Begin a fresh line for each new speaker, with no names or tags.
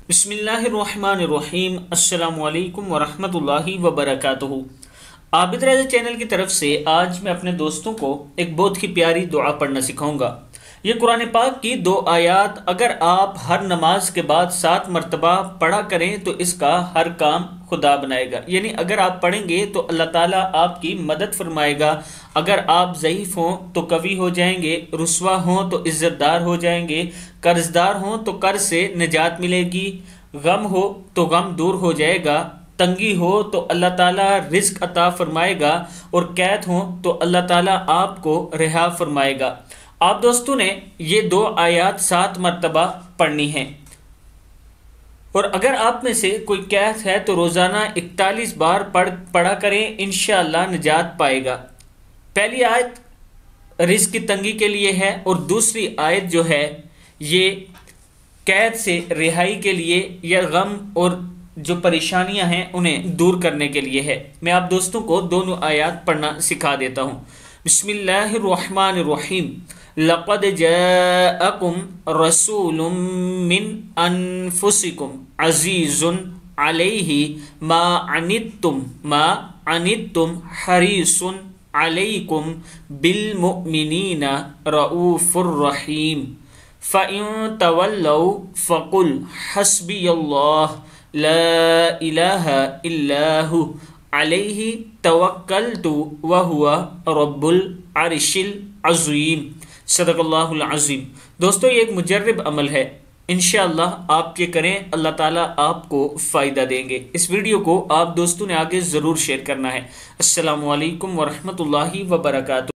बिस्मिल्लाहिर्रहमानिर्रहीम। अस्सलामुअलैकुम वरहमतुल्लाहि वबरकातुहू। आबिद रज़ा चैनल की तरफ से आज मैं अपने दोस्तों को एक बहुत ही प्यारी दुआ पढ़ना सिखाऊंगा। ये कुरान पाक की दो आयात अगर आप हर नमाज के बाद 7 मरतबा पढ़ा करें तो इसका हर काम खुदा बनाएगा। यानी अगर आप पढ़ेंगे तो अल्लाह ताला आपकी मदद फरमाएगा। अगर आप ज़ईफ़ हों तो कवी हो जाएंगे, रुस्वा हों तो इज़्ज़तदार हो जाएंगे, कर्जदार हों तो कर्ज से निजात मिलेगी, गम हो तो गम दूर हो जाएगा, तंगी हो तो अल्लाह ताला रिज़्क अता फरमाएगा और कैद हो तो अल्लाह ताला आपको रिहा फरमाएगा। आप दोस्तों ने ये दो आयात 7 मरतबा पढ़नी है और अगर आप में से कोई कैद है तो रोज़ाना 41 बार पढ़ा करें, इंशाअल्लाह निजात पाएगा। पहली आयत रिज़्क की तंगी के लिए है और दूसरी आयत जो है ये कैद से रिहाई के लिए या गम और जो परेशानियां हैं उन्हें दूर करने के लिए है। मैं आप दोस्तों को दोनों आयत पढ़ना सिखा देता हूँ। बिस्मिल्लाहिर्रहमानिर्रहीम। लक़द जाअकुम रसूलुम मिन अनफुसिकुम अज़ीज़ुन अलैहि मा अनित्तुम हरीसुन अलैकुम बिल मुमिनीना रऊफ़ुर रहीम। फ़इन तवल्लौ फ़कुल हस्बियल्लाह ला इलाहा इल्लाहु अलैहि तवक्कलतु व हुवा रब्बुल अर्शिल अज़ीम। सदक़ल्लाहुल अज़ीम। दोस्तों ये एक मुजर्रब अमल है, इंशाअल्लाह आप ये करें, अल्लाह ताला आपको फ़ायदा देंगे। इस वीडियो को आप दोस्तों ने आगे ज़रूर शेयर करना है। अस्सलामु अलैकुम वरहमतुल्लाहि वबरकातुहू।